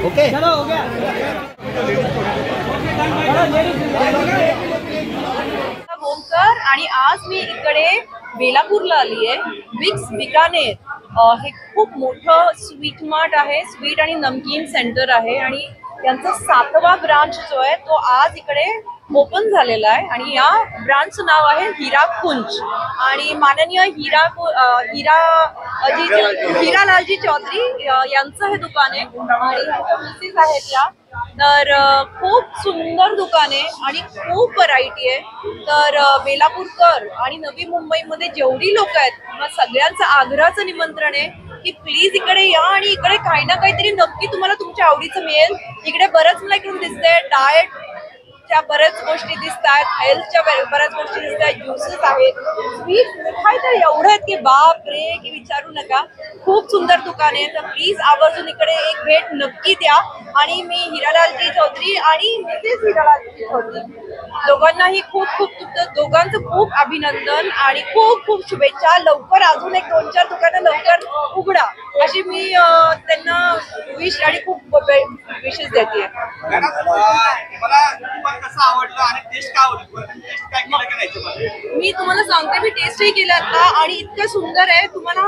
Okay चलो हो गया। ओमकर आणि आज मी इकडे बेलापूरला आली आहे। विक्स बिकानेर हे खूप मोठं स्वीट मार्ट आहे, स्वीट आणि नमकीन सेंटर आहे आणि त्यांचा 7वा ब्रांच जो आहे तो आज इकडे ओपन झालेला आहे आणि या ब्रांचचं नाव आहे हीराकुंज आणि माननीय हीरालालजी चौधरी यांचं हे दुकान आहे आणि मिसेस आहेत या। तर खूप सुंदर दुकान आहे आणि खूप व्हरायटी आहे। तर बेलापूरकर आणि नवी मुंबईमध्ये जेवढी लोक आहेत मग सगळ्यांचं आग्रहाचं निमंत्रण आहे की प्लीज इकडे या आणि इकडे काही ना काहीतरी नक्की तुम्हाला तुमच्या आवडीचं मिळेल। इकडे बरंच मला इकडून दिसतंय डाएटच्या बऱ्याच गोष्टी दिसतात, हेल्थच्या बऱ्याच गोष्टी दिसतात, ज्युसेस आहेत, स्वीट मिठाई तर एवढं आहेत की बाप रे की विचारू नका। खूप सुंदर दुकान आहे, तर प्लीज आवर्जून इकडे एक भेट नक्की द्या। आणि मी हीरालालजी चौधरी आणि मिसेस हीरालालजी चौधरी दोघांनाही खूप खूप दोघांचं खूप अभिनंदन आणि खूप खूप शुभेच्छा। लवकर अजून एक 2-4 दुकानं लवकर उघडा अशी मी त्यांना विश आणि खूप विशेष देते। मी तुम्हाला सांगते मी टेस्टही केला आता आणि इतकं सुंदर आहे। तुम्हाला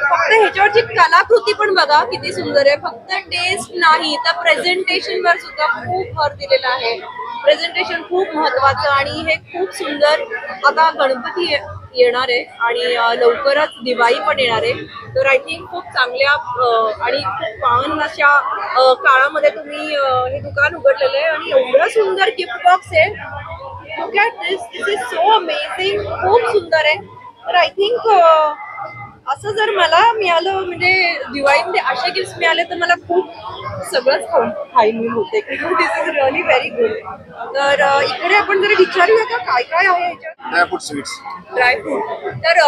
फक्त ह्याच्यावरची कलाकृती पण बघा किती सुंदर आहे, फक्त टेस्ट नाही तर प्रेझेंटेशन वर सुद्धा खूप भर दिलेला आहे। प्रेझेंटेशन खूप महत्वाचं आणि हे खूप सुंदर। आता गणपती येणार आहे आणि लवकरच दिवाळी पण येणार आहे, तर आय थिंक खूप चांगल्या आणि खूप पावन अशा काळामध्ये तुम्ही हे दुकान उघडलेलं आहे आणि एवढं सुंदर गिफ्ट बॉक्स आहे। Look at this, this is so amazing, खूप सुंदर आहे। तर आय थिंक असं जर मला मिळालं म्हणजे दिवाळीमध्ये असे गिफ्ट मिळाले तर मला खूप सगळंच खाईन होते की दिस इज रिअली व्हेरी गुड। तर इकडे आपण जरा विचारूया का काय काय आहे ह्याच्यात। ड्रायफ्रूट स्वीट्स, ड्रायफ्रूट तर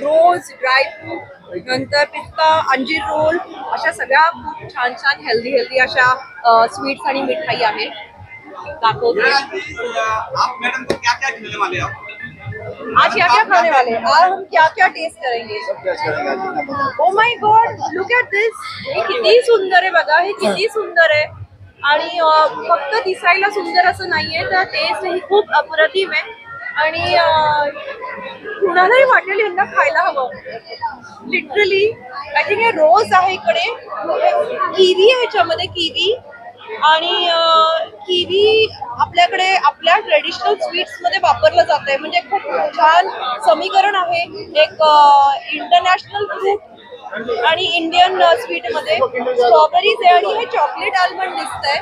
रोज ड्रायफ्रूट नंतर पिस्ता, अंजीर रोल अशा सगळ्या खूप छान छान हेल्दी अशा स्वीट्स आणि मिठाई आहे। दाखवते आप मैडम को क्या क्या खिलाने वाले आप? आज क्या क्या खाने वाले हैं, आज हम क्या क्या टेस्ट करेंगे। Oh my god, look at this, हे किती सुंदर आहे बघा, हे किती सुंदर आहे आणि फक्त दिसायला सुंदर असं नाहीये तर टेस्ट ही खूप अप्रतिम आहे आणि कुणालाही वाटेल यांना खायला हवं लिटरली। आय थिंक हे रोज आहे इकडे, किवी आहे ह्याच्यामध्ये, किवी आणि किवी आपल्याकडे आपल्या ट्रेडिशनल स्वीट्स मध्ये वापरलं जात आहे, म्हणजे खूप छान समीकरण आहे एक इंटरनॅशनल फ्रूट आणि इंडियन स्वीट मध्ये। स्ट्रॉबेरीज आहे आणि हे चॉकलेट आल्मंड दिसतंय।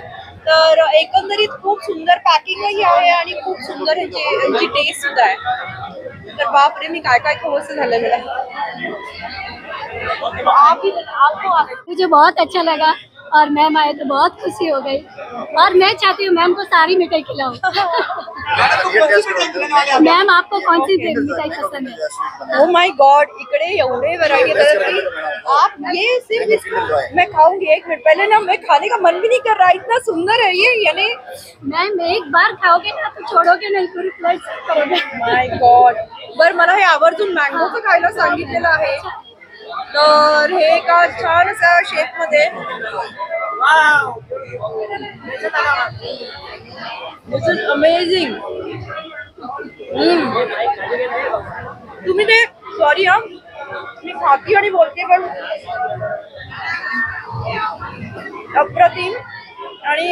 तर एकंदरीत खूप सुंदर पॅकिंगही आहे आणि खूप सुंदर ह्याची टेस्ट सुद्धा आहे। तर बापरे मी काय काय खावंसं झालं मला। आपको मुझे बहुत अच्छा लगा और मैम आए तो बहुत खुशी हो गई और मैं चाहती हूँ मैम को सारी मिठाई खिलाऊं। मैम आपको कौन सी मिठाई पसंद है? ओ माय गॉड, इकडे एवढे वैरायटी आप ये सिर्फ मैं खाऊंगी। एक मिनट पहले ना मैं खाने का मन भी नहीं कर रहा, इतना सुंदर है ये। यानी मैम एक बार खाओगे ना तो छोड़ोगे नहीं, पूरी प्लेट करोगे। माय गॉड, बरं मला हे आवर्जून मँगोचं खायला सांगितलेलं आहे। तर हे एका छान असा शेप मध्ये दिस इज अमेझिंग। तुम्ही ते सॉरी हा मी खाती आणि बोलते पण अप्रतिम आणि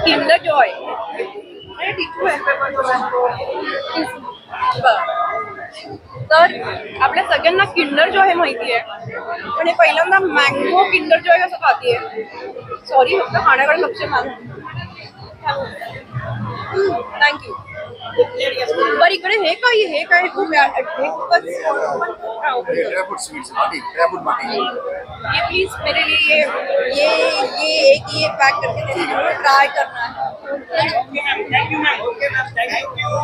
किंडर जॉय आणि टिकू आहे। तर आपल्या सगळ्यांना किंडर जॉय माहिती आहे, पण हे पहिल्यांदा मँगो किंडर जॉय असं खातीये. सॉरी, फक्त खाण्याकडे लक्ष माझं. थँक्यू. बरं, इकडे हे काय हे खूप हे खूपच ड्राईफ्रूट स्वीट्स बाटी, ड्राईफ्रूट बाटी. ये प्लीज मेरे लिए ये एक ये पैक करके दे दीजिए, मुझे ट्राई करना है.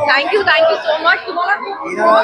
Thank you so much. तुम्हाला